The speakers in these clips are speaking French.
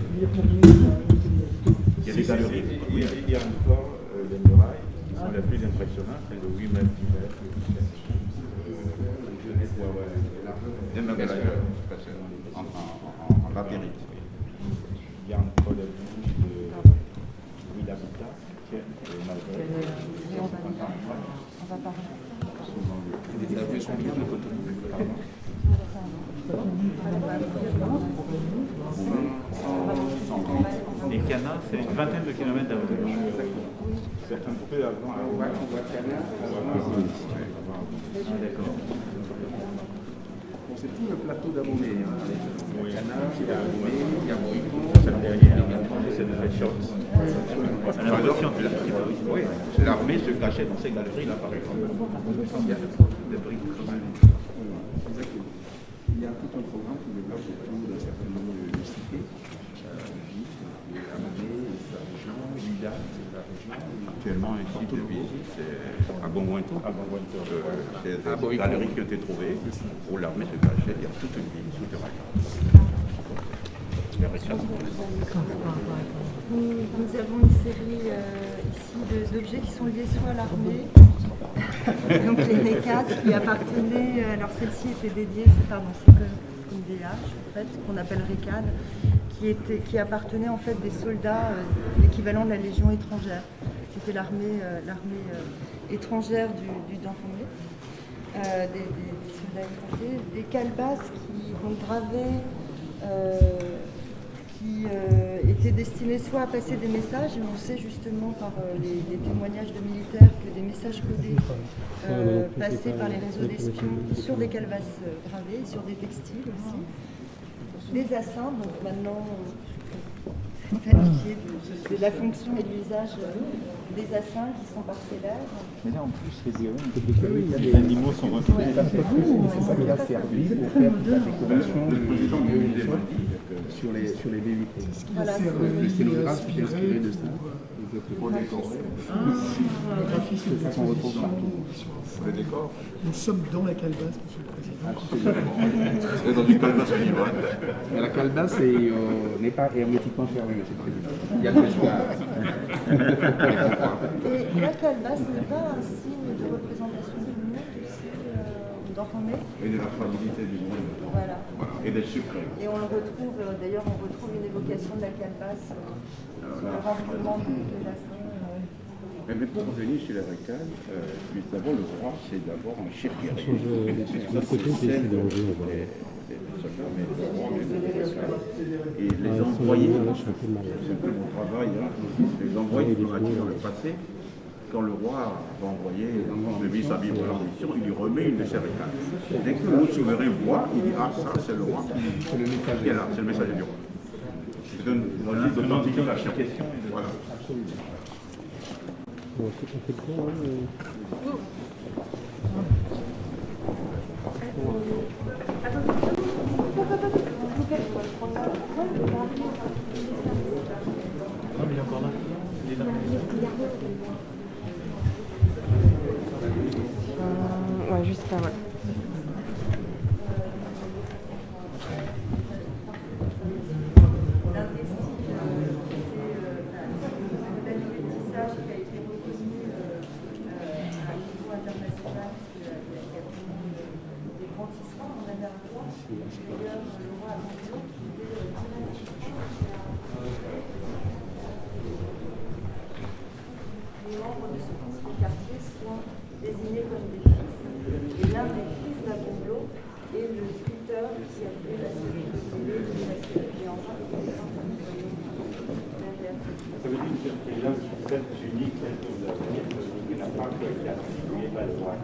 Il y a des galeries. Oui, il y a encore les murailles qui sont les plus impressionnantes, c'est de 8 mètres, 10 mètres. En labyrinthe. Il y a encore les bouches de Louis d'Habitat, qui est malgré. On va parler. Les canards, c'est une vingtaine de kilomètres d'Avignon. C'est un peu avant. On voit Canard. Ah, d'accord. C'est tout le plateau d'Abomey. Il y a Canard, il y a Abomey, il y a Moïcon. Cette dernière, c'est de Red Short. Oui, l'armée se cachait dans ces galeries-là, par exemple. Il y a des briques comme ça. Il y a tout un programme qui développe autour d'un certain nombre de cités. Actuellement, un site de visite, c'est à Bongointo. C'est des galeries qui ont été trouvées où l'armée se cachait. Il y a toute une ville souterraine. Nous avons une série ici d'objets qui sont liés soit à l'armée, donc les RECAD qui appartenaient, alors celle-ci était dédiée, c'est une DH en fait, qu'on appelle RECAD, qui appartenait en fait des soldats, l'équivalent de la Légion étrangère. C'était l'armée étrangère du Dauphiné, des soldats étrangers, des calebasses qui gravaient, qui étaient destinés soit à passer des messages, et on sait justement par les témoignages de militaires que des messages codés passés par les réseaux d'espions sur des calebasses gravées, sur des textiles aussi. Des assins, donc maintenant c'est qualifié de la fonction et de l'usage des assins qui sont parcellaires. Mais là en plus, les animaux sont retrouvés. C'est ça qui a servi pour faire la décoration sur les B8. Voilà, Le scénographe qui est inspiré de ça. Pour le décor. Ça, on retrouve partout. Le décor. Nous sommes dans la calebasse, Monsieur le Président. C'est dans une calebasse vivante. Mais la calebasse n'est pas hermétiquement fermée, Monsieur le Président. Il y a le soir. Et la calebasse n'est pas un signe de représentation du monde aussi, d'Ormé. Et de la fragilité du monde. Voilà. Et des secrets. Et on le retrouve, d'ailleurs, on retrouve une évocation de la calebasse, le remplement de la scène. Mais pour revenir sur les récades, d'abord le roi, c'est d'abord un chef guerrier. Et les envoyés, c'est un peu mon travail, les envoyés diplomatiques dans le passé, quand le roi va envoyer le vis-à-vis de leur mission, il lui remet une de ses récades. Dès que le souverain voit, il dit ah ça c'est le roi qui est là, c'est le messager du roi. C'est une logique d'authentification. Voilà. Bon, on fait le tour, Non, mais il est encore là. Il est là. Ouais, juste là, ouais. Les membres de ce quartier sont désignés comme des fils. Et l'un des fils d'Apollon est le sculpteur qui a fait la série de télé de la série Cléopâtre. Ça veut dire que c'est l'œuvre unique, celle que vous avez, qui n'a pas été attribuée par le roi.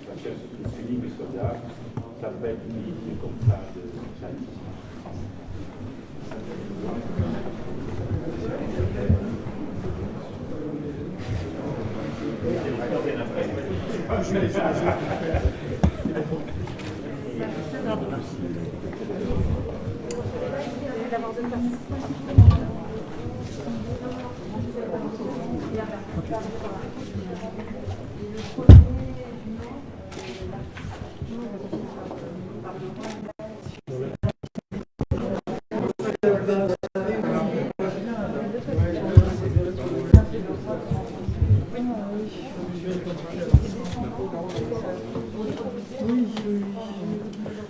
Parce que ce unique soldat s'appelle une comme ça de Jadis.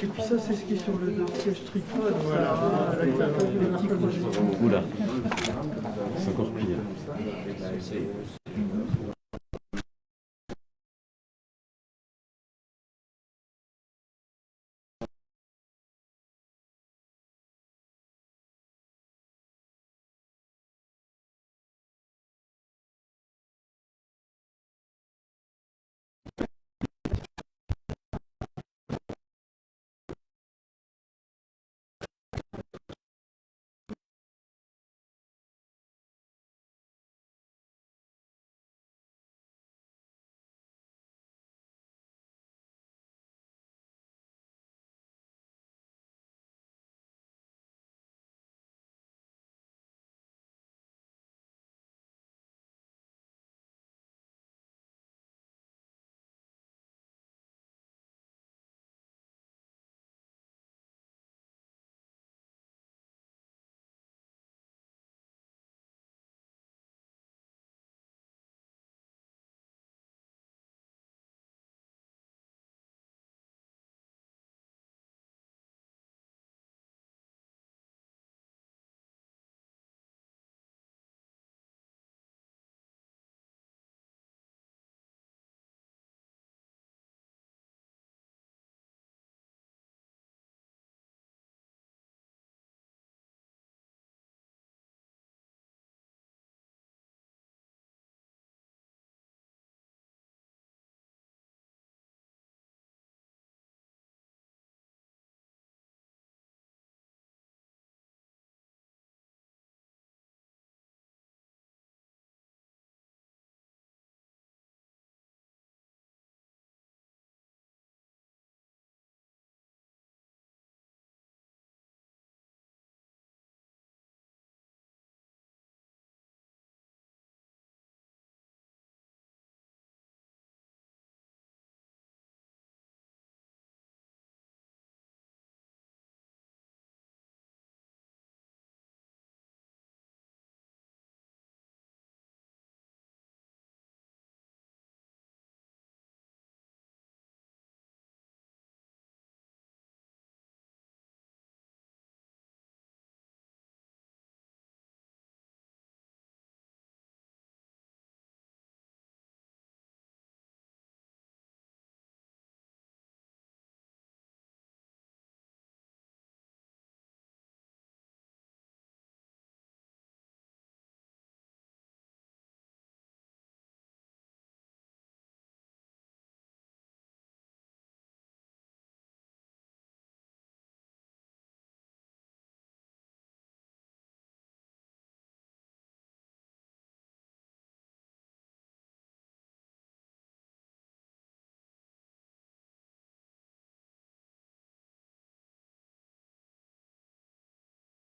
Et puis ça, c'est ce qui est sur le siège tripode, voilà, avec le petit crochet. Oula, c'est encore pire.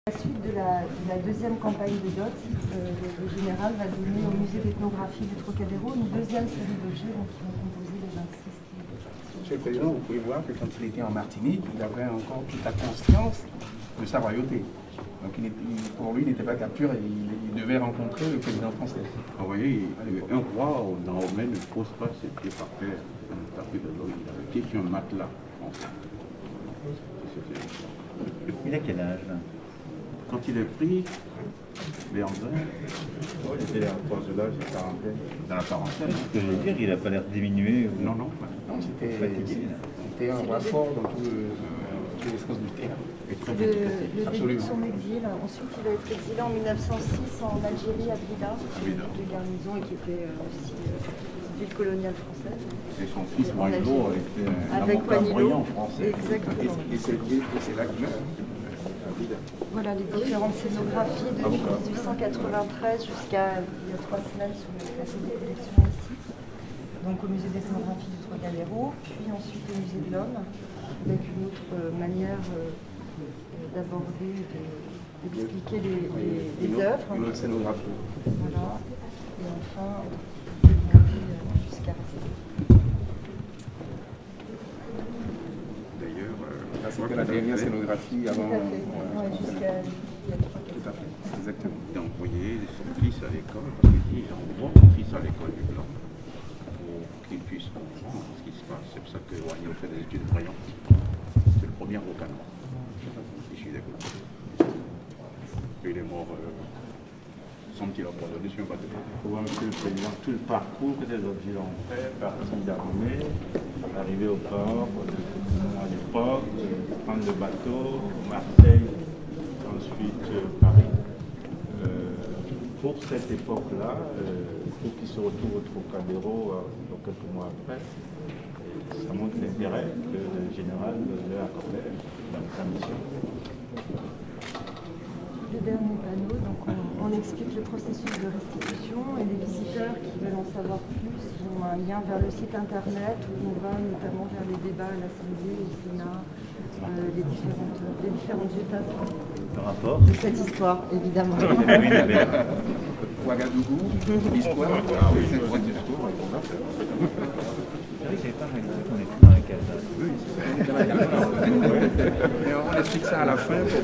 La suite de la deuxième campagne de dot, le général va donner au musée d'ethnographie du Trocadéro une deuxième série d'objets qui vont composer les 26. Monsieur le Président, vous pouvez voir que quand il était en Martinique, il avait encore toute la conscience de sa royauté. Donc pour lui, il n'était pas capturé, il devait rencontrer le président français. Vous voyez, un roi normalement ne pose pas ses pieds par terre. Il avait pied sur un matelas. Il a quel âge là? Quand il est pris, Béhanzin, C'était la force de l'âge, la quarantaine. dans la quarantaine. Ce que je veux dire, il n'a pas l'air diminué. Ou... Non, non. Non, c'était Fatigué, là. un roi fort dans tous les sens du terme. Et très Le vite. début de Absolument. son exil. Ensuite, il a été exilé en 1906 en Algérie, à Blida, de garnison, et qui était aussi ville coloniale française. Et son fils, Wanilo, était un Avec avocat Wanilo. brillant français. Exactement. Et c'est là qu'il meurt. Voilà les différentes scénographies depuis 1893 jusqu'à il y a 3 semaines sur le plateau de collection ici. Donc au musée des scénographies du Trocadéro, puis ensuite au musée de l'Homme, avec une autre manière d'aborder, d'expliquer les œuvres. Une autre scénographie. Voilà. Et enfin, jusqu'à D'ailleurs, Là, c'était la dernière scénographie avant. tout à fait. Ouais, jusqu'à il y a 3-4 Tout à fait, exactement. d'envoyer son fils à l'école, parce qu'il dit envoie mon fils à l'école du Blanc pour qu'il puisse comprendre ce qui se passe. C'est pour ça que Wanilo fait des études brillantes. C'est le premier avocat noir issu des Blancs. Et il est mort sans qu'il a pas donné sur un bateau. Pour voir, Monsieur le Président, tout le parcours que ces objets ont fait, partie d'armée, arriver au port, à l'époque, prendre le bateau, Marseille, ensuite Paris. Pour cette époque-là, pour qu'ils se retrouvent au Trocadéro quelques mois après, ça montre l'intérêt que le général leur accordait dans sa mission. Le dernier panneau, donc on explique le processus de restitution et les visiteurs qui veulent en savoir plus ont un lien vers le site internet où on va notamment vers les débats à l'Assemblée, au Sénat, les différentes étapes Le rapport de cette histoire, évidemment. Ouagadougou, l'histoire. Ah oui, c'est une grande histoire. C'est vrai que c'est pas mal qu'on est plus dans la case. Oui, c'est ça. On explique ça à la fin pour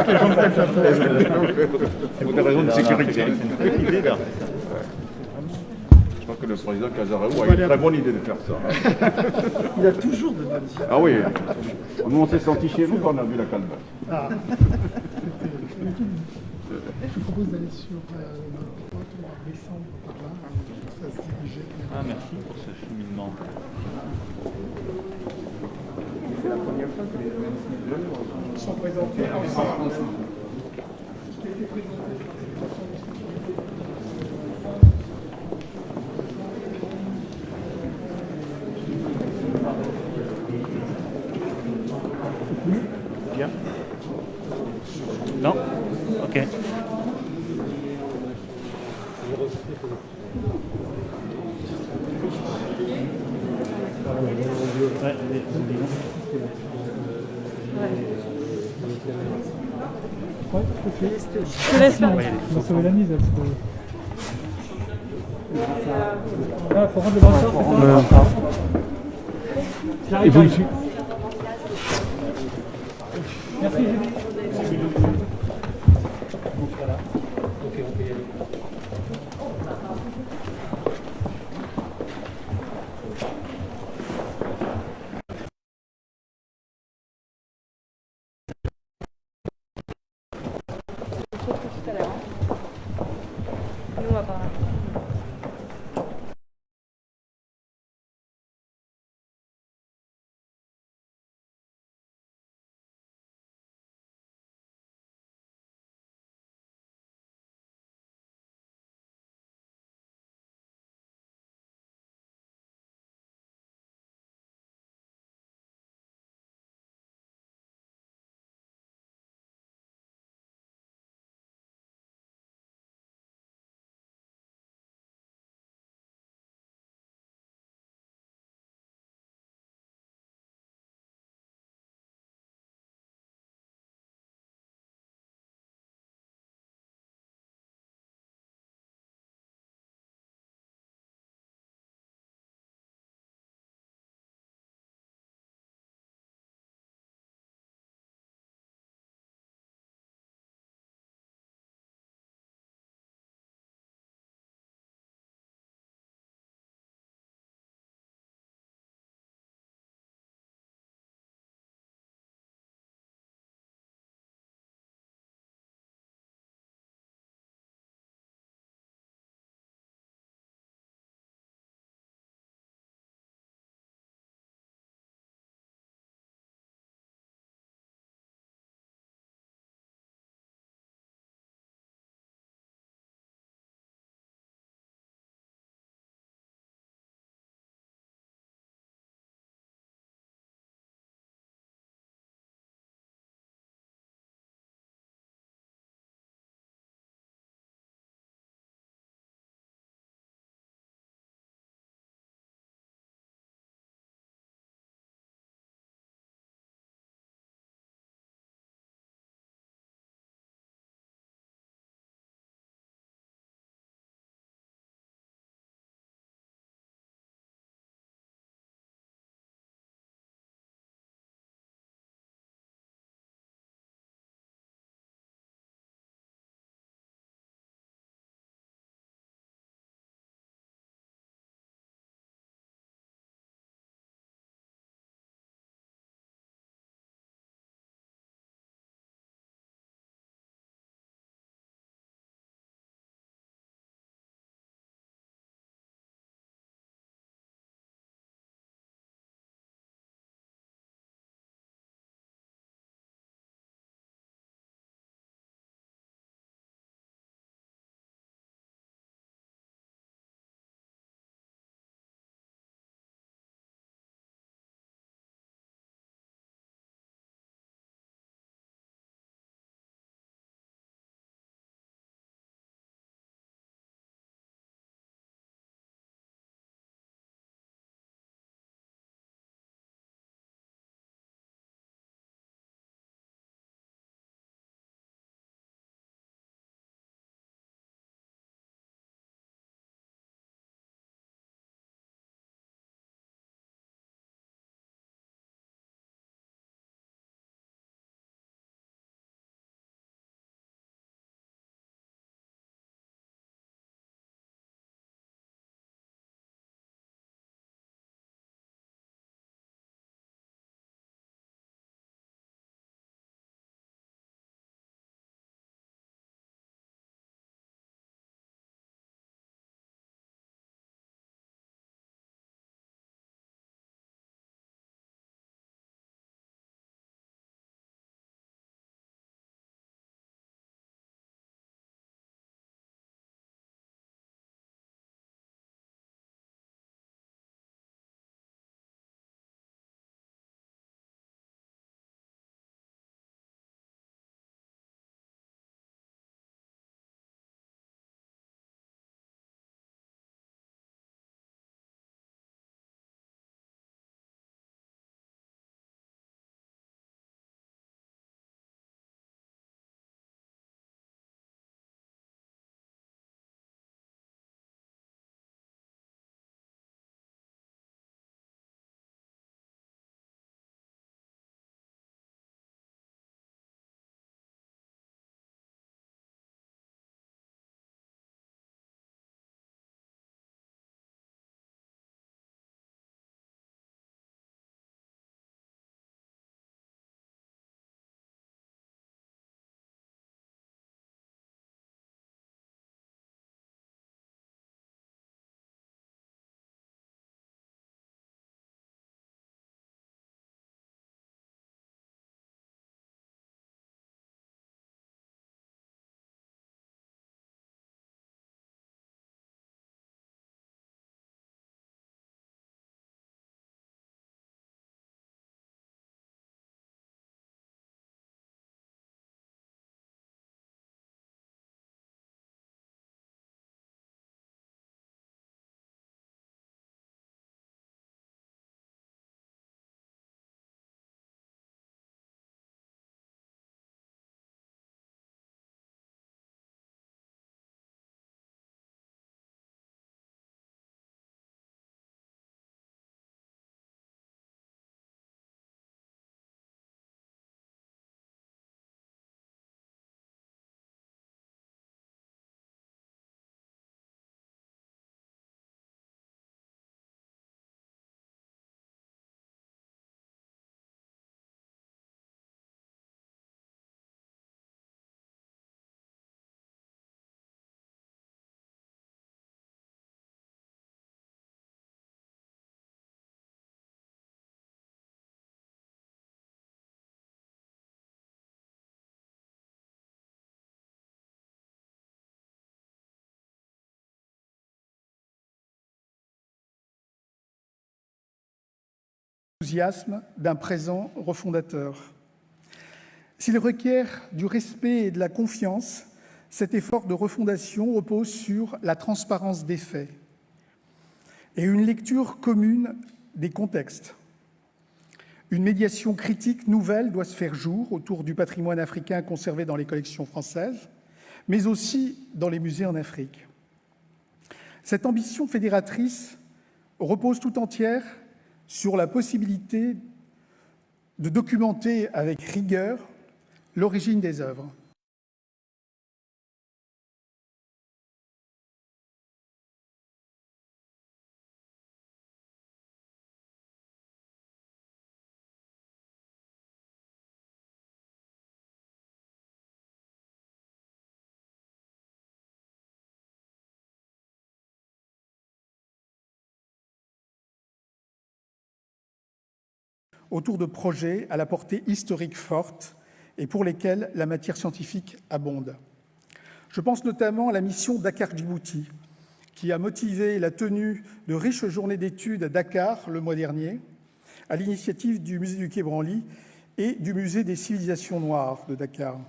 que les gens prennent sa place. C'est pour des raisons de sécurité. C'est une bonne idée d'avoir fait ça. Je pense que le président Casarao a une très bonne idée de faire ça. Il a toujours de bonnes idées. Ah oui, nous on s'est senti chez nous quand on a vu la calebasse. Ah. Je vous propose d'aller sur notre droite, on va descendre par là, ça se diriger. Ah, merci pour ce cheminement. c'est la première fois que les ONC2 Sont présentés ensemble. Bien. Non? Ok. Ouais, Je te laisse faire. On va sauver la mise. Ah, faut rendre le brassard, c'est ça. Et vous aussi. Merci Julie. l'enthousiasme d'un présent refondateur. S'il requiert du respect et de la confiance, cet effort de refondation repose sur la transparence des faits et une lecture commune des contextes. Une médiation critique nouvelle doit se faire jour autour du patrimoine africain conservé dans les collections françaises, mais aussi dans les musées en Afrique. Cette ambition fédératrice repose tout entière sur la possibilité de documenter avec rigueur l'origine des œuvres. Autour de projets à la portée historique forte et pour lesquels la matière scientifique abonde. Je pense notamment à la mission Dakar-Djibouti, qui a motivé la tenue de riches journées d'études à Dakar le mois dernier, à l'initiative du musée du Quai Branly et du musée des civilisations noires de Dakar.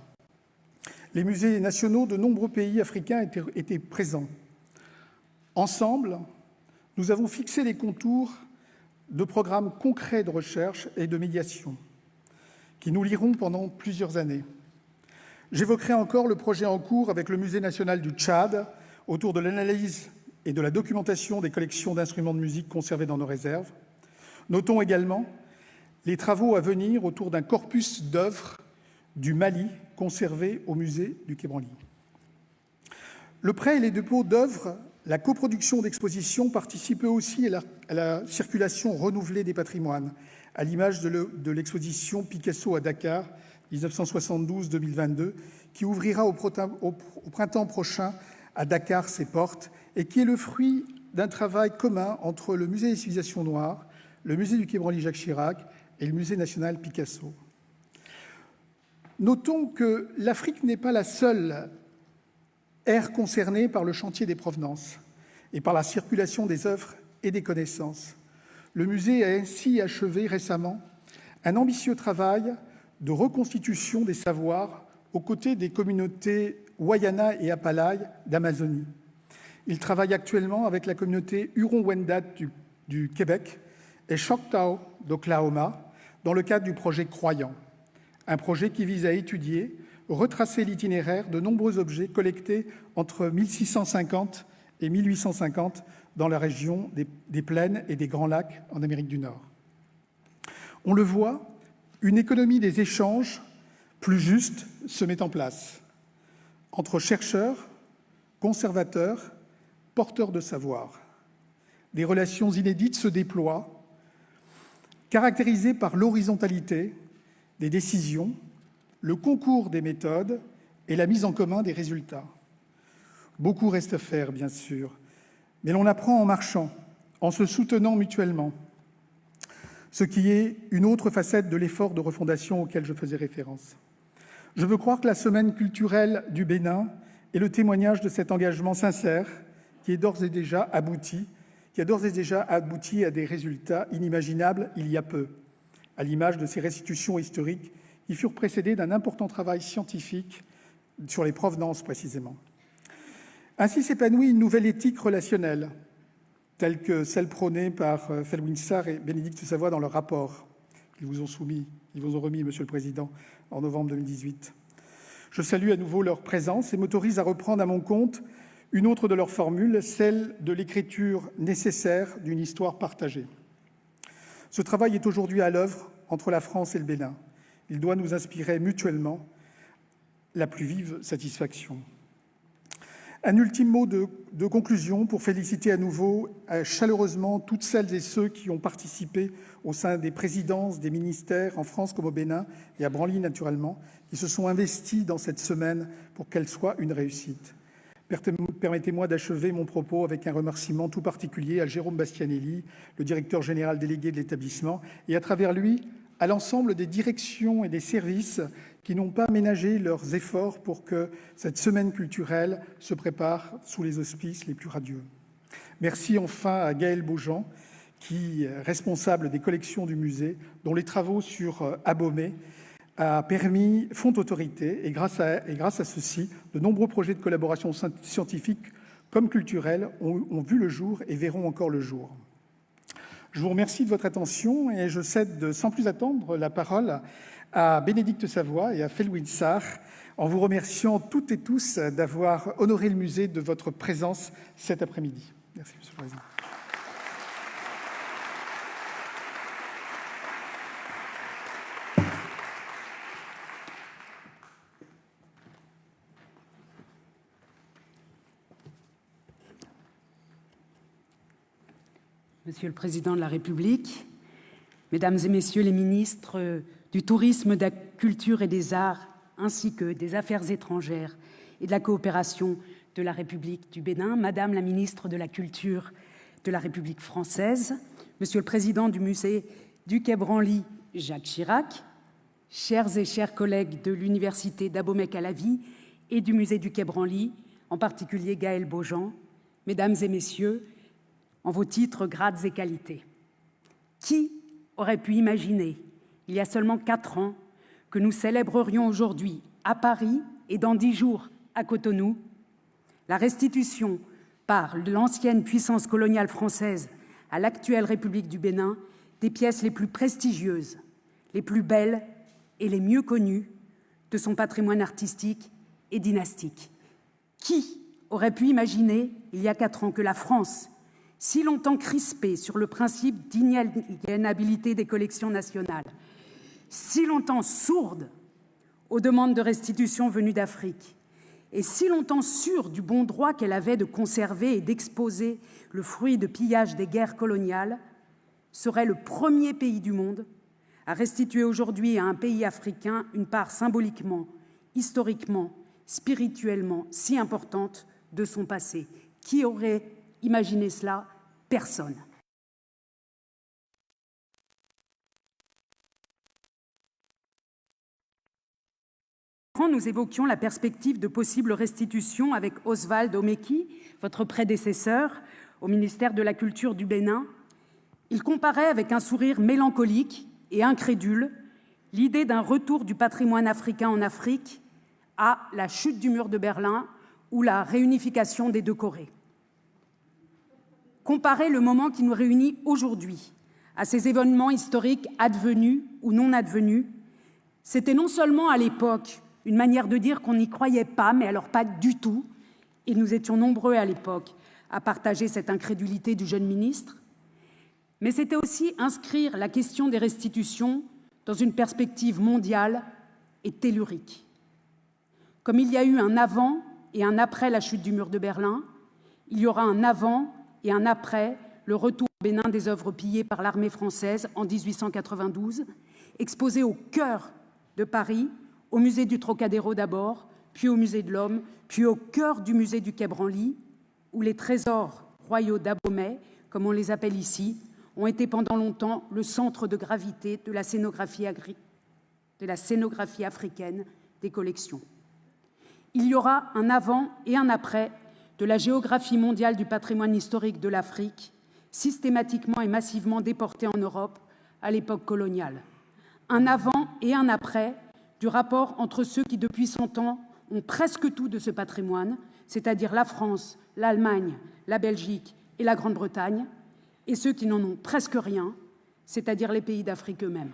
Les musées nationaux de nombreux pays africains étaient présents. Ensemble, nous avons fixé les contours de programmes concrets de recherche et de médiation qui nous lieront pendant plusieurs années. J'évoquerai encore le projet en cours avec le Musée national du Tchad autour de l'analyse et de la documentation des collections d'instruments de musique conservés dans nos réserves. Notons également les travaux à venir autour d'un corpus d'œuvres du Mali conservés au musée du Quai Branly. Le prêt et les dépôts d'œuvres, la coproduction d'expositions participent eux aussi à la circulation renouvelée des patrimoines, à l'image de l'exposition Picasso à Dakar, 1972-2022, qui ouvrira au printemps prochain à Dakar ses portes et qui est le fruit d'un travail commun entre le Musée des civilisations noires, le Musée du Quai Branly Jacques Chirac et le Musée national Picasso. Notons que l'Afrique n'est pas la seule aire concernée par le chantier des provenances et par la circulation des œuvres et des connaissances. Le musée a ainsi achevé récemment un ambitieux travail de reconstitution des savoirs aux côtés des communautés Wayana et Apalai d'Amazonie. Il travaille actuellement avec la communauté Huron-Wendat du Québec et Choctaw d'Oklahoma dans le cadre du projet Croyant, un projet qui vise à étudier, retracer l'itinéraire de nombreux objets collectés entre 1650 et 1850 dans la région des plaines et des Grands Lacs en Amérique du Nord. On le voit, une économie des échanges plus juste se met en place entre chercheurs, conservateurs, porteurs de savoir. Des relations inédites se déploient, caractérisées par l'horizontalité des décisions, le concours des méthodes et la mise en commun des résultats. Beaucoup reste à faire, bien sûr, mais l'on apprend en marchant, en se soutenant mutuellement, ce qui est une autre facette de l'effort de refondation auquel je faisais référence. Je veux croire que la Semaine culturelle du Bénin est le témoignage de cet engagement sincère qui a d'ores et déjà abouti à des résultats inimaginables il y a peu, à l'image de ces restitutions historiques qui furent précédées d'un important travail scientifique sur les provenances précisément. Ainsi s'épanouit une nouvelle éthique relationnelle, telle que celle prônée par Felwine Sarr et Bénédicte Savoy dans leur rapport qu'ils vous ont remis, Monsieur le Président, en novembre 2018. Je salue à nouveau leur présence et m'autorise à reprendre à mon compte une autre de leurs formules, celle de l'écriture nécessaire d'une histoire partagée. Ce travail est aujourd'hui à l'œuvre entre la France et le Bénin. Il doit nous inspirer mutuellement la plus vive satisfaction. Un ultime mot de conclusion pour féliciter à nouveau chaleureusement toutes celles et ceux qui ont participé au sein des présidences, des ministères, en France comme au Bénin et à Branly naturellement, qui se sont investis dans cette semaine pour qu'elle soit une réussite. Permettez-moi d'achever mon propos avec un remerciement tout particulier à Jérôme Bastianelli, le directeur général délégué de l'établissement, et à travers lui, à l'ensemble des directions et des services qui n'ont pas ménagé leurs efforts pour que cette semaine culturelle se prépare sous les auspices les plus radieux. Merci enfin à Gaël Beaujean, qui est responsable des collections du musée, dont les travaux sur Abomey font autorité, et grâce à ceci, de nombreux projets de collaboration scientifique comme culturelle ont vu le jour et verront encore le jour. Je vous remercie de votre attention et je cède sans plus attendre la parole à Bénédicte Savoie et à Felwine Sarr, en vous remerciant toutes et tous d'avoir honoré le musée de votre présence cet après-midi. Merci, Monsieur le Président. Monsieur le Président de la République, Mesdames et Messieurs les ministres du Tourisme, de la Culture et des Arts, ainsi que des Affaires étrangères et de la coopération de la République du Bénin, Madame la ministre de la Culture de la République française, Monsieur le Président du Musée du Quai Branly, Jacques Chirac, chers et chers collègues de l'Université d'Abomey-Calavi et du Musée du Quai Branly, en particulier Gaël Beaujean, Mesdames et Messieurs, en vos titres, grades et qualités. Qui aurait pu imaginer, il y a seulement 4 ans, que nous célébrerions aujourd'hui à Paris et dans 10 jours à Cotonou la restitution par l'ancienne puissance coloniale française à l'actuelle République du Bénin des pièces les plus prestigieuses, les plus belles et les mieux connues de son patrimoine artistique et dynastique. Qui aurait pu imaginer, il y a 4 ans, que la France, si longtemps crispée sur le principe d'inaliénabilité des collections nationales, si longtemps sourde aux demandes de restitution venues d'Afrique, et si longtemps sûre du bon droit qu'elle avait de conserver et d'exposer le fruit de pillage des guerres coloniales, serait le premier pays du monde à restituer aujourd'hui à un pays africain une part symboliquement, historiquement, spirituellement si importante de son passé. Qui aurait imaginé cela? Personne. Nous évoquions la perspective de possible restitution avec Oswald Omeki, votre prédécesseur au ministère de la Culture du Bénin. Il comparait avec un sourire mélancolique et incrédule l'idée d'un retour du patrimoine africain en Afrique à la chute du mur de Berlin ou la réunification des 2 Corées. Comparer le moment qui nous réunit aujourd'hui à ces événements historiques advenus ou non advenus, c'était non seulement à l'époque une manière de dire qu'on n'y croyait pas, mais alors pas du tout, et nous étions nombreux à l'époque à partager cette incrédulité du jeune ministre, mais c'était aussi inscrire la question des restitutions dans une perspective mondiale et tellurique. Comme il y a eu un avant et un après la chute du mur de Berlin, il y aura un avant et un après le retour au Bénin des œuvres pillées par l'armée française en 1892, exposées au cœur de Paris, au musée du Trocadéro d'abord, puis au musée de l'Homme, puis au cœur du musée du Quai Branly, où les trésors royaux d'Abomey, comme on les appelle ici, ont été pendant longtemps le centre de gravité de la scénographie africaine des collections. Il y aura un avant et un après de la géographie mondiale du patrimoine historique de l'Afrique, systématiquement et massivement déportée en Europe à l'époque coloniale. Un avant et un après du rapport entre ceux qui, depuis 100 ans, ont presque tout de ce patrimoine, c'est-à-dire la France, l'Allemagne, la Belgique et la Grande-Bretagne, et ceux qui n'en ont presque rien, c'est-à-dire les pays d'Afrique eux-mêmes.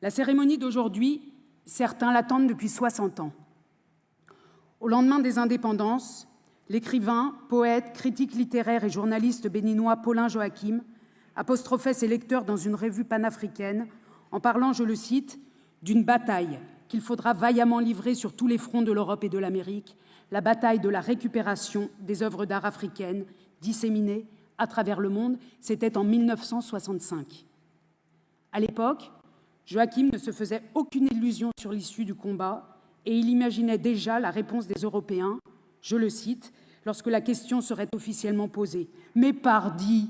La cérémonie d'aujourd'hui, certains l'attendent depuis 60 ans. Au lendemain des indépendances, l'écrivain, poète, critique littéraire et journaliste béninois Paulin Joachim apostrophait ses lecteurs dans une revue panafricaine en parlant, je le cite, d'une bataille qu'il faudra vaillamment livrer sur tous les fronts de l'Europe et de l'Amérique, la bataille de la récupération des œuvres d'art africaines disséminées à travers le monde. C'était en 1965. À l'époque, Joachim ne se faisait aucune illusion sur l'issue du combat et il imaginait déjà la réponse des Européens, je le cite, lorsque la question serait officiellement posée. « Mais pardi,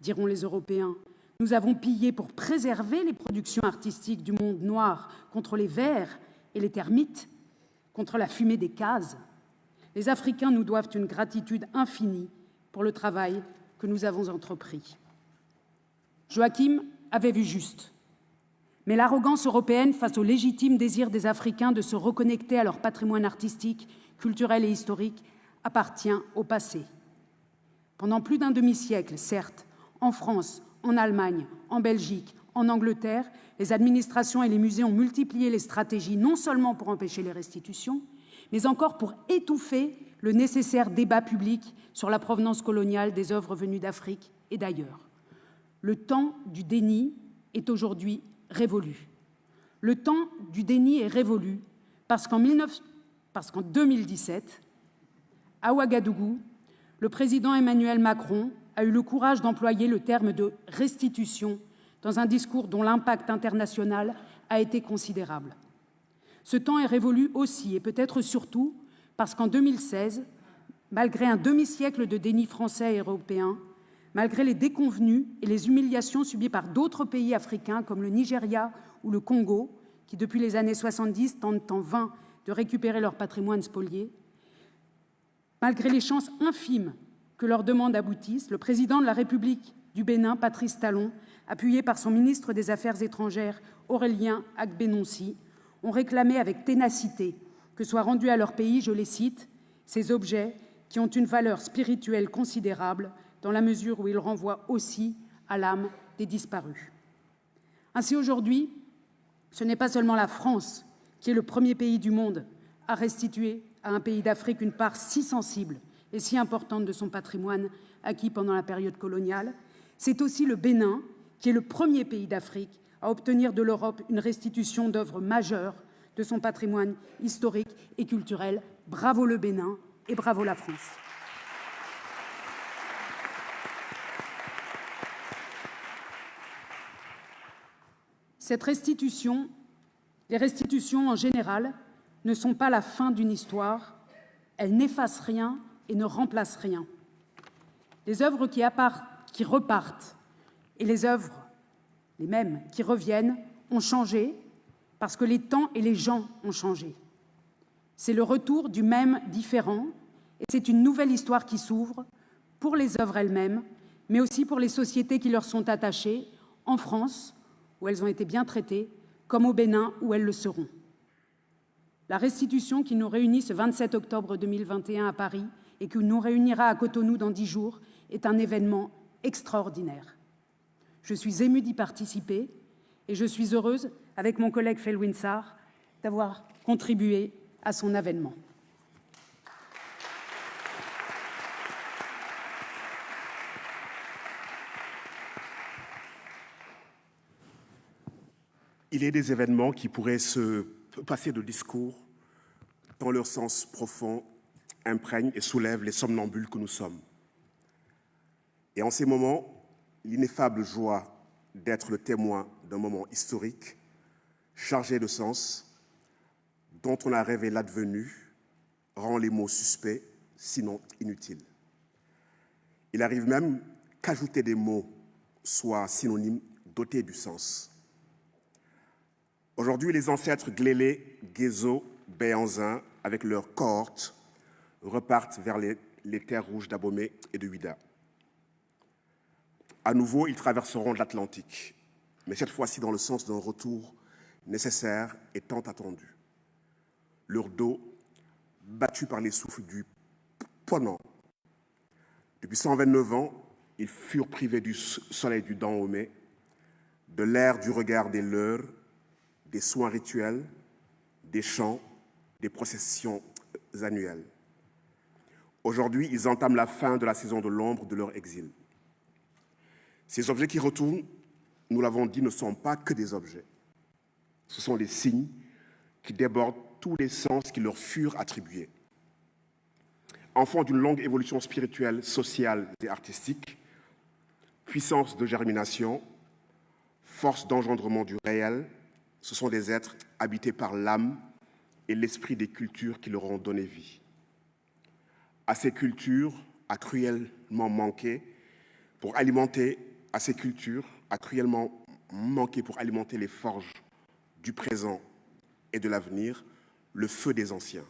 diront les Européens, nous avons pillé pour préserver les productions artistiques du monde noir contre les vers et les termites, contre la fumée des cases. Les Africains nous doivent une gratitude infinie pour le travail que nous avons entrepris. Joachim avait vu juste. Mais l'arrogance européenne face au légitime désir des Africains de se reconnecter à leur patrimoine artistique, culturel et historique appartient au passé. Pendant plus d'un demi-siècle, certes, en France, en Allemagne, en Belgique, en Angleterre, les administrations et les musées ont multiplié les stratégies non seulement pour empêcher les restitutions, mais encore pour étouffer le nécessaire débat public sur la provenance coloniale des œuvres venues d'Afrique et d'ailleurs. Le temps du déni est aujourd'hui révolu. Le temps du déni est révolu parce qu'en 2017, à Ouagadougou, le président Emmanuel Macron a eu le courage d'employer le terme de restitution dans un discours dont l'impact international a été considérable. Ce temps est révolu aussi et peut-être surtout parce qu'en 2016, malgré un demi-siècle de déni français et européen, malgré les déconvenues et les humiliations subies par d'autres pays africains comme le Nigeria ou le Congo, qui depuis les années 70 tentent en vain de récupérer leur patrimoine spolié, malgré les chances infimes que leurs demandes aboutissent, le président de la République du Bénin, Patrice Talon, appuyé par son ministre des Affaires étrangères, Aurélien Agbenonsi, ont réclamé avec ténacité que soient rendus à leur pays, je les cite, « ces objets qui ont une valeur spirituelle considérable dans la mesure où ils renvoient aussi à l'âme des disparus ». Ainsi aujourd'hui, ce n'est pas seulement la France qui est le premier pays du monde à restituer à un pays d'Afrique une part si sensible et si importante de son patrimoine acquis pendant la période coloniale, c'est aussi le Bénin qui est le premier pays d'Afrique à obtenir de l'Europe une restitution d'œuvres majeures de son patrimoine historique et culturel. Bravo le Bénin et bravo la France. Cette restitution, les restitutions en général, ne sont pas la fin d'une histoire, elles n'effacent rien et ne remplacent rien. Les œuvres qui repartent et les œuvres, les mêmes, qui reviennent, ont changé parce que les temps et les gens ont changé. C'est le retour du même différent et c'est une nouvelle histoire qui s'ouvre pour les œuvres elles-mêmes, mais aussi pour les sociétés qui leur sont attachées, en France, où elles ont été bien traitées, comme au Bénin, où elles le seront. La restitution qui nous réunit ce 27 octobre 2021 à Paris et qui nous réunira à Cotonou dans 10 jours est un événement extraordinaire. Je suis émue d'y participer et je suis heureuse, avec mon collègue Felwine Sarr, d'avoir contribué à son avènement. Il est des événements qui pourraient se passer de discours dans leur sens profond, imprègnent et soulèvent les somnambules que nous sommes. Et en ces moments, l'ineffable joie d'être le témoin d'un moment historique, chargé de sens, dont on a rêvé l'advenu, rend les mots suspects, sinon inutiles. Il arrive même qu'ajouter des mots soit synonyme doté du sens. Aujourd'hui, les ancêtres Glélé, Guézo, Béhanzin, avec leurs cohortes, repartent vers les terres rouges d'Abomey et de Ouida. À nouveau, ils traverseront l'Atlantique, mais cette fois-ci dans le sens d'un retour nécessaire et tant attendu. Leur dos, battu par les souffles du Ponant. Depuis 129 ans, ils furent privés du soleil du Dahomey, de l'air du regard des leurs, des soins rituels, des chants, des processions annuelles. Aujourd'hui, ils entament la fin de la saison de l'ombre de leur exil. Ces objets qui retournent, nous l'avons dit, ne sont pas que des objets. Ce sont des signes qui débordent tous les sens qui leur furent attribués. Enfants d'une longue évolution spirituelle, sociale et artistique, puissance de germination, force d'engendrement du réel, ce sont des êtres habités par l'âme et l'esprit des cultures qui leur ont donné vie. À ces cultures a cruellement manqué pour alimenter les forges du présent et de l'avenir, le feu des anciens.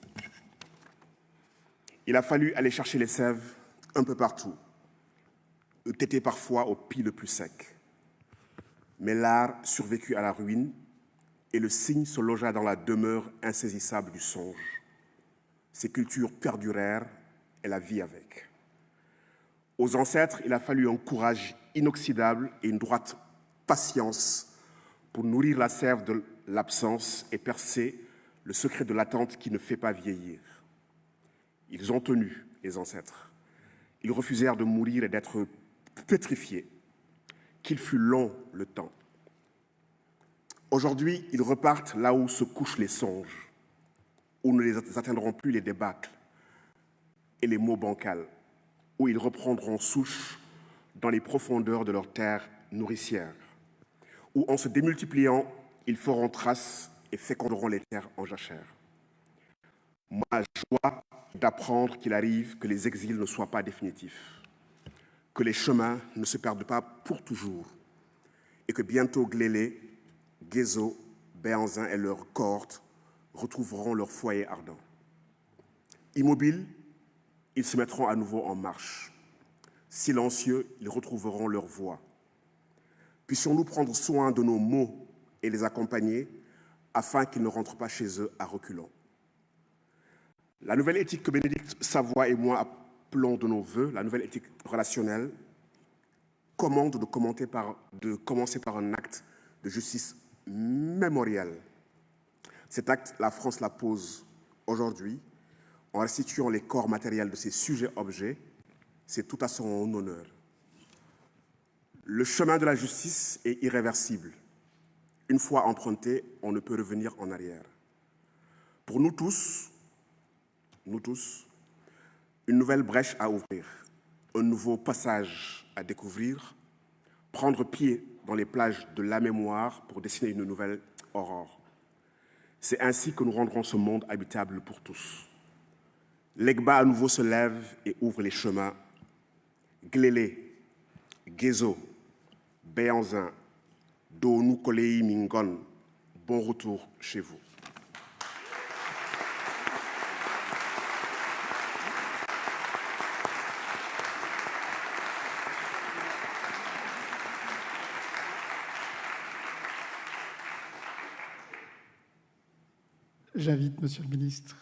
Il a fallu aller chercher les sèves un peu partout. été parfois au pied le plus sec. Mais l'art survécut à la ruine et le cygne se logea dans la demeure insaisissable du songe. Ces cultures perdurèrent et la vie avec. Aux ancêtres, il a fallu un courage inoxydable et une droite patience pour nourrir la sève de l'absence et percer le secret de l'attente qui ne fait pas vieillir. Ils ont tenu, les ancêtres. Ils refusèrent de mourir et d'être pétrifiés. Qu'il fut long le temps. Aujourd'hui, ils repartent là où se couchent les songes, où ne les atteindront plus les débâcles et les mots bancals, où ils reprendront souche dans les profondeurs de leur terre nourricière, où en se démultipliant, ils feront trace et féconderont les terres en jachère. Ma joie d'apprendre qu'il arrive que les exils ne soient pas définitifs, que les chemins ne se perdent pas pour toujours, et que bientôt Glélé, Guézo, Béhanzin et leurs cohortes retrouveront leur foyer ardent. Immobiles, ils se mettront à nouveau en marche. Silencieux, ils retrouveront leur voix. Puissions-nous prendre soin de nos mots et les accompagner afin qu'ils ne rentrent pas chez eux à reculons. La nouvelle éthique que Bénédicte Savoy et moi appelons de nos voeux, la nouvelle éthique relationnelle, commande de commencer par un acte de justice mémorielle. Cet acte, la France la pose aujourd'hui en restituant les corps matériels de ces sujets-objets. C'est tout à son honneur. Le chemin de la justice est irréversible. Une fois emprunté, on ne peut revenir en arrière. Pour nous tous, une nouvelle brèche à ouvrir, un nouveau passage à découvrir, prendre pied dans les plages de la mémoire pour dessiner une nouvelle aurore. C'est ainsi que nous rendrons ce monde habitable pour tous. L'Egba à nouveau se lève et ouvre les chemins. Glélé, Guézo, Béhanzin, Doonou Kolei Mingon, bon retour chez vous. J'invite Monsieur le ministre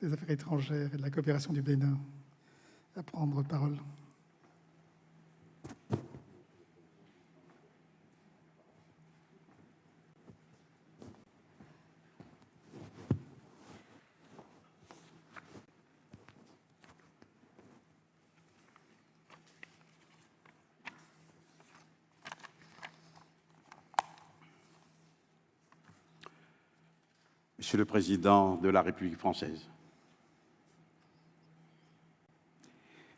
des Affaires étrangères et de la coopération du Bénin à prendre parole. Monsieur le Président de la République française,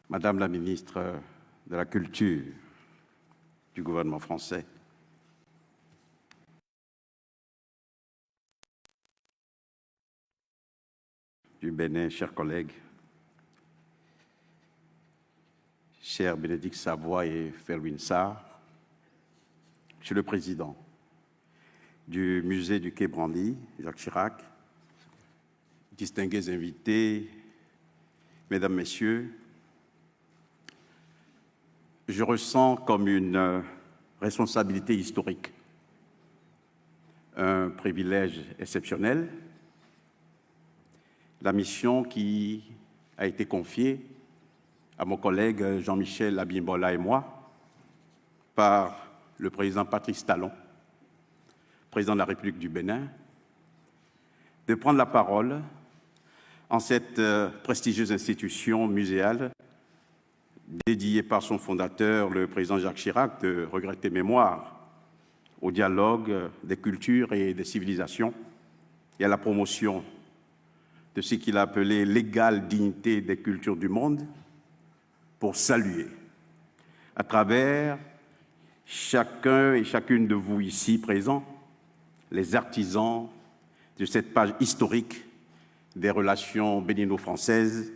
Madame la ministre de la Culture du gouvernement français, du Bénin, chers collègues, chers Bénédicte Savoy et Felwine Sarr, Monsieur le Président du musée du Quai Branly, Jacques Chirac, distingués invités, Mesdames, Messieurs, je ressens comme une responsabilité historique, un privilège exceptionnel, la mission qui a été confiée à mon collègue Jean-Michel Abimbola et moi par le président Patrice Talon, président de la République du Bénin, de prendre la parole en cette prestigieuse institution muséale dédiée par son fondateur, le président Jacques Chirac, de regretter mémoire au dialogue des cultures et des civilisations et à la promotion de ce qu'il a appelé l'égale dignité des cultures du monde, pour saluer à travers chacun et chacune de vous ici présents les artisans de cette page historique des relations bénino-françaises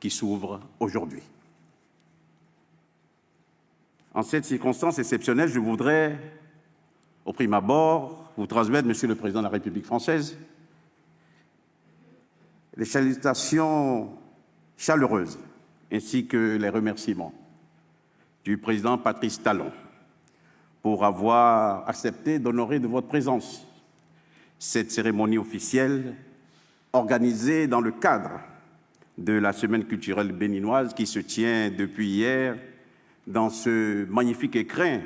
qui s'ouvrent aujourd'hui. En cette circonstance exceptionnelle, je voudrais, au prime abord, vous transmettre, Monsieur le Président de la République française, les salutations chaleureuses ainsi que les remerciements du président Patrice Talon pour avoir accepté d'honorer de votre présence cette cérémonie officielle organisée dans le cadre de la Semaine culturelle béninoise qui se tient depuis hier dans ce magnifique écrin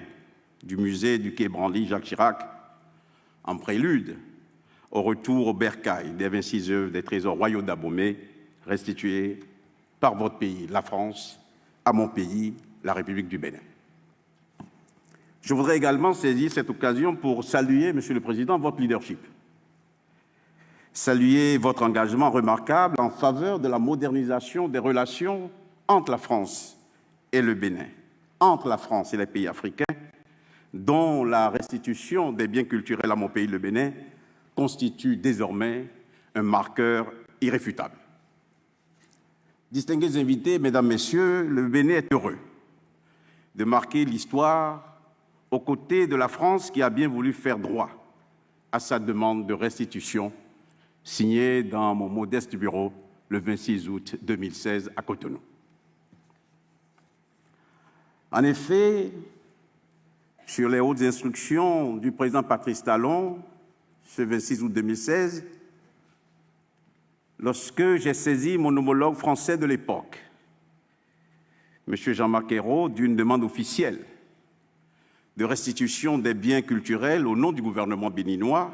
du musée du Quai Branly Jacques Chirac, en prélude au retour au bercail des 26 œuvres des trésors royaux d'Abomey restituées par votre pays, la France, à mon pays, la République du Bénin. Je voudrais également saisir cette occasion pour saluer, Monsieur le Président, votre leadership. Saluer votre engagement remarquable en faveur de la modernisation des relations entre la France et le Bénin, entre la France et les pays africains, dont la restitution des biens culturels à mon pays, le Bénin, constitue désormais un marqueur irréfutable. Distingués invités, Mesdames, Messieurs, le Bénin est heureux de marquer l'histoire aux côtés de la France qui a bien voulu faire droit à sa demande de restitution signée dans mon modeste bureau le 26 août 2016 à Cotonou. En effet, sur les hautes instructions du président Patrice Talon, ce 26 août 2016, lorsque j'ai saisi mon homologue français de l'époque, M. Jean-Marc Ayrault, d'une demande officielle de restitution des biens culturels au nom du gouvernement béninois,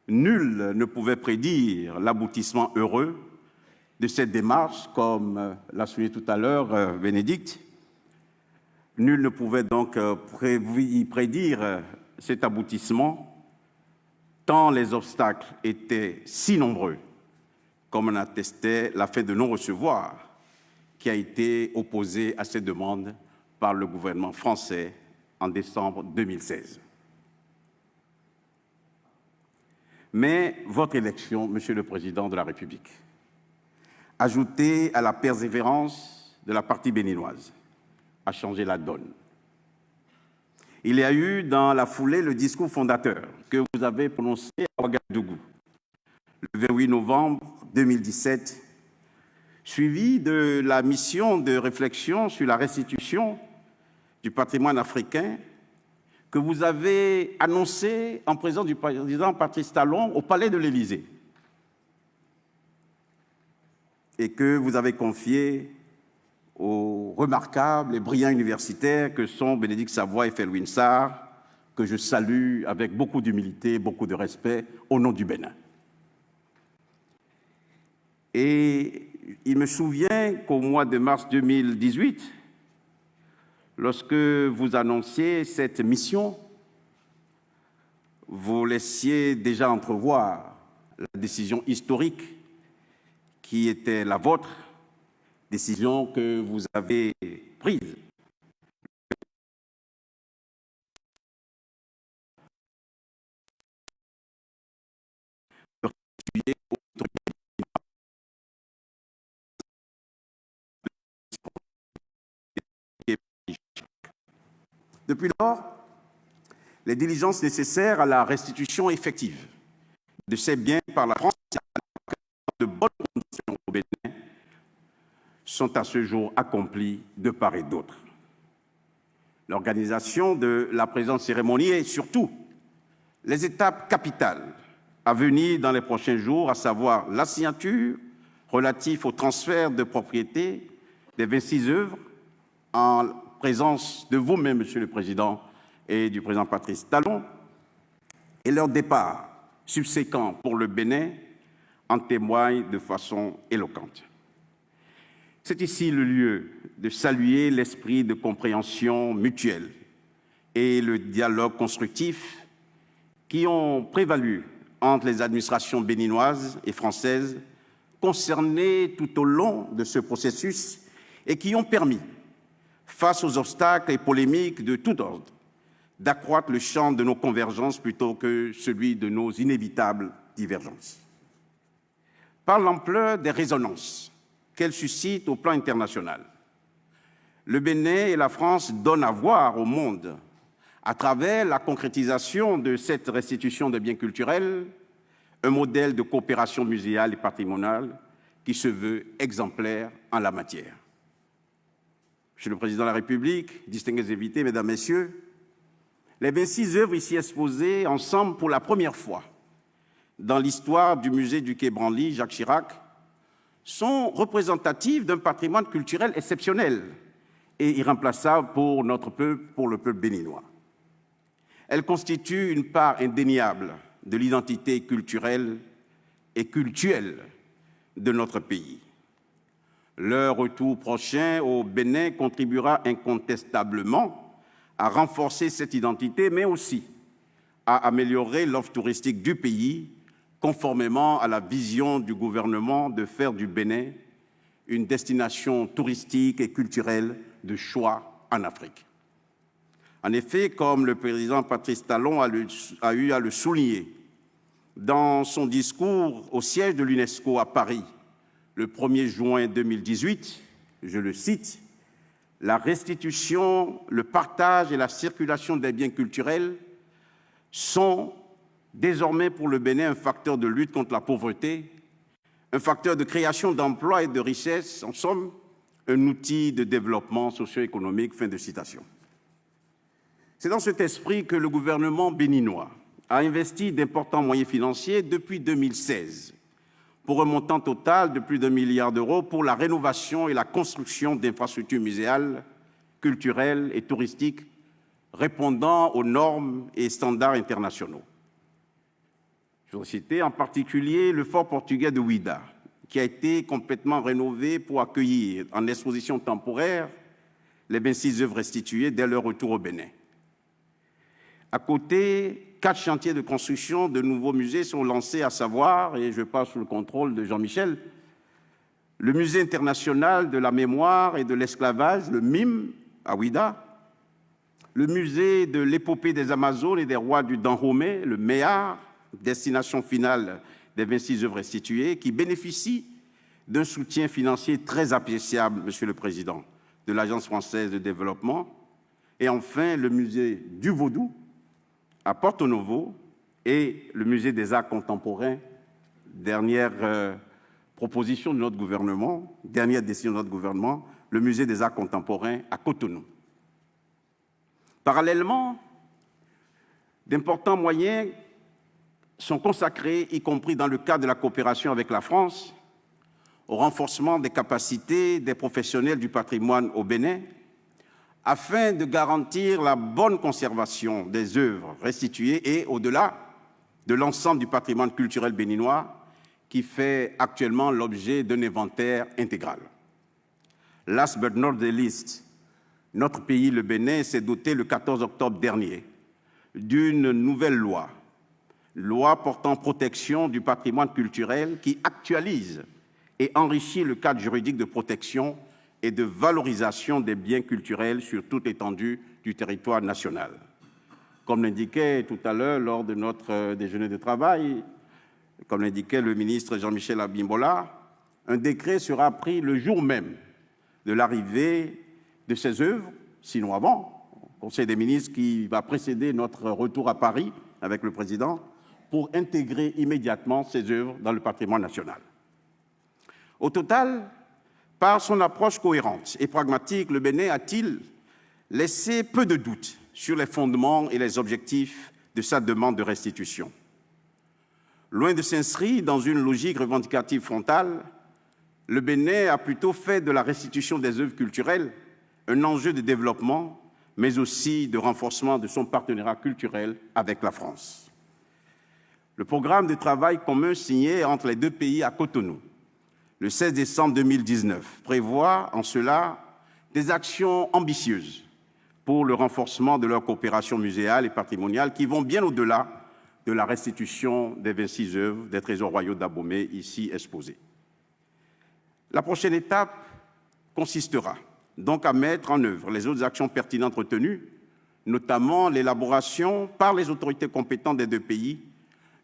nul ne pouvait prédire l'aboutissement heureux de cette démarche, comme l'a souligné tout à l'heure Bénédicte. Nul ne pouvait donc prédire cet aboutissement, tant les obstacles étaient si nombreux, comme en attestait la fin de non-recevoir qui a été opposée à cette demande par le gouvernement français en décembre 2016. Mais votre élection, Monsieur le Président de la République, ajoutée à la persévérance de la partie béninoise, a changé la donne. Il y a eu dans la foulée le discours fondateur que vous avez prononcé à Ouagadougou le 28 novembre 2017, suivi de la mission de réflexion sur la restitution du patrimoine africain que vous avez annoncé en présence du président Patrice Talon au Palais de l'Élysée et que vous avez confié aux remarquables et brillants universitaires que sont Bénédicte Savoy et Felwine Sarr, que je salue avec beaucoup d'humilité, beaucoup de respect, au nom du Bénin. Et il me souvient qu'au mois de mars 2018, lorsque vous annonciez cette mission, vous laissiez déjà entrevoir la décision historique qui était la vôtre, décision que vous avez prise. Depuis lors, les diligences nécessaires à la restitution effective de ces biens par la France de bonnes conditions au Bénin sont à ce jour accomplies de part et d'autre. L'organisation de la présente cérémonie et surtout les étapes capitales à venir dans les prochains jours, à savoir la signature relative au transfert de propriété des 26 œuvres en présence de vous-même, Monsieur le Président, et du président Patrice Talon, et leur départ subséquent pour le Bénin en témoignent de façon éloquente. C'est ici le lieu de saluer l'esprit de compréhension mutuelle et le dialogue constructif qui ont prévalu entre les administrations béninoises et françaises concernées tout au long de ce processus et qui ont permis, face aux obstacles et polémiques de tout ordre, d'accroître le champ de nos convergences plutôt que celui de nos inévitables divergences. Par l'ampleur des résonances qu'elles suscitent au plan international, le Bénin et la France donnent à voir au monde, à travers la concrétisation de cette restitution de biens culturels, un modèle de coopération muséale et patrimoniale qui se veut exemplaire en la matière. Monsieur le Président de la République, distingués invités, Mesdames, Messieurs, les 26 œuvres ici exposées ensemble pour la première fois dans l'histoire du musée du Quai Branly, Jacques Chirac, sont représentatives d'un patrimoine culturel exceptionnel et irremplaçable pour notre peuple, pour le peuple béninois. Elles constituent une part indéniable de l'identité culturelle et cultuelle de notre pays. Leur retour prochain au Bénin contribuera incontestablement à renforcer cette identité, mais aussi à améliorer l'offre touristique du pays, conformément à la vision du gouvernement de faire du Bénin une destination touristique et culturelle de choix en Afrique. En effet, comme le président Patrice Talon a eu à le souligner dans son discours au siège de l'UNESCO à Paris le 1er juin 2018, je le cite, « La restitution, le partage et la circulation des biens culturels sont désormais pour le Bénin un facteur de lutte contre la pauvreté, un facteur de création d'emplois et de richesses, en somme, un outil de développement socio-économique ». Fin de citation. C'est dans cet esprit que le gouvernement béninois a investi d'importants moyens financiers depuis 2016 pour un montant total de plus d'1 milliard d'euros pour la rénovation et la construction d'infrastructures muséales, culturelles et touristiques répondant aux normes et standards internationaux. Je voudrais citer en particulier le fort portugais de Ouida, qui a été complètement rénové pour accueillir en exposition temporaire les 26 œuvres restituées dès leur retour au Bénin. À côté, 4 chantiers de construction de nouveaux musées sont lancés, à savoir, et je passe sous le contrôle de Jean-Michel, le Musée international de la mémoire et de l'esclavage, le MIM, à Ouida, le Musée de l'épopée des Amazones et des rois du Dahomey, le MEAR, destination finale des 26 œuvres restituées, qui bénéficie d'un soutien financier très appréciable, Monsieur le Président, de l'Agence française de développement, et enfin le Musée du Vaudou, à Porto Novo, et le Musée des arts contemporains, dernière proposition de notre gouvernement, dernière décision de notre gouvernement, le Musée des arts contemporains à Cotonou. Parallèlement, d'importants moyens sont consacrés, y compris dans le cadre de la coopération avec la France, au renforcement des capacités des professionnels du patrimoine au Bénin, afin de garantir la bonne conservation des œuvres restituées et, au-delà, de l'ensemble du patrimoine culturel béninois qui fait actuellement l'objet d'un inventaire intégral. Last but not the least, notre pays, le Bénin, s'est doté le 14 octobre dernier d'une nouvelle loi portant protection du patrimoine culturel qui actualise et enrichit le cadre juridique de protection et de valorisation des biens culturels sur toute l'étendue du territoire national. Comme l'indiquait tout à l'heure lors de notre déjeuner de travail, comme l'indiquait le ministre Jean-Michel Abimbola, un décret sera pris le jour même de l'arrivée de ces œuvres, sinon avant, au Conseil des ministres qui va précéder notre retour à Paris avec le Président, pour intégrer immédiatement ces œuvres dans le patrimoine national. Au total, par son approche cohérente et pragmatique, le Bénin a-t-il laissé peu de doutes sur les fondements et les objectifs de sa demande de restitution. Loin de s'inscrire dans une logique revendicative frontale, le Bénin a plutôt fait de la restitution des œuvres culturelles un enjeu de développement, mais aussi de renforcement de son partenariat culturel avec la France. Le programme de travail commun signé entre les deux pays à Cotonou le 16 décembre 2019 prévoit en cela des actions ambitieuses pour le renforcement de leur coopération muséale et patrimoniale qui vont bien au-delà de la restitution des 26 œuvres des trésors royaux d'Abomey ici exposées. La prochaine étape consistera donc à mettre en œuvre les autres actions pertinentes retenues, notamment l'élaboration par les autorités compétentes des deux pays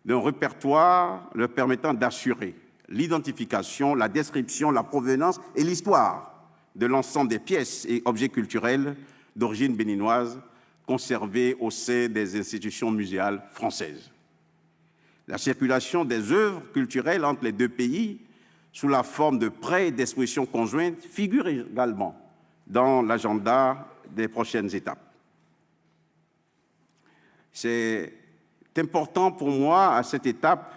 d'un répertoire leur permettant d'assurer l'identification, la description, la provenance et l'histoire de l'ensemble des pièces et objets culturels d'origine béninoise conservés au sein des institutions muséales françaises. La circulation des œuvres culturelles entre les deux pays sous la forme de prêts et d'expositions conjointes figure également dans l'agenda des prochaines étapes. C'est important pour moi, à cette étape,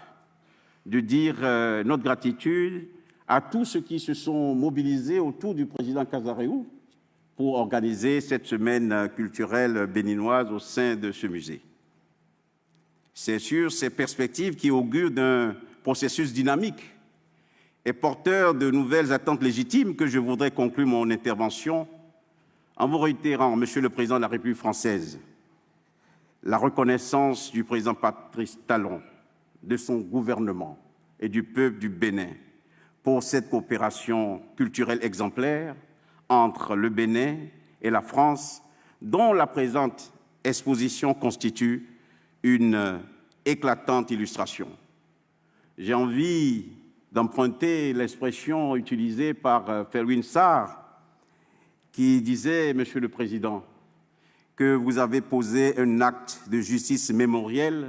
de dire notre gratitude à tous ceux qui se sont mobilisés autour du président Kasaréou pour organiser cette semaine culturelle béninoise au sein de ce musée. C'est sur ces perspectives qui augurent d'un processus dynamique et porteur de nouvelles attentes légitimes que je voudrais conclure mon intervention en vous réitérant, Monsieur le Président de la République française, la reconnaissance du président Patrice Talon, de son gouvernement et du peuple du Bénin pour cette coopération culturelle exemplaire entre le Bénin et la France, dont la présente exposition constitue une éclatante illustration. J'ai envie d'emprunter l'expression utilisée par Felwine Sarr, qui disait, Monsieur le Président, que vous avez posé un acte de justice mémorielle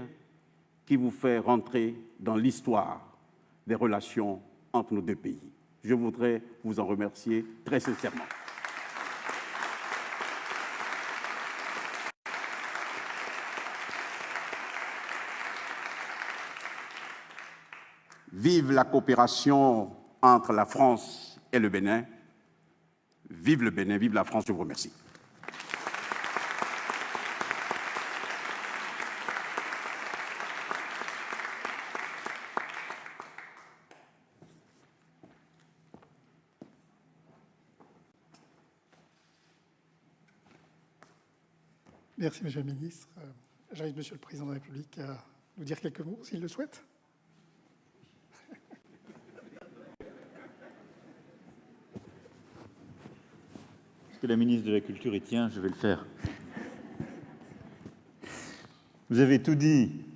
qui vous fait rentrer dans l'histoire des relations entre nos deux pays. Je voudrais vous en remercier très sincèrement. Vive la coopération entre la France et le Bénin. Vive le Bénin, vive la France, je vous remercie. Merci, Monsieur le Ministre. J'invite Monsieur le Président de la République à nous dire quelques mots, s'il le souhaite. Parce que la ministre de la Culture y tient, je vais le faire. Vous avez tout dit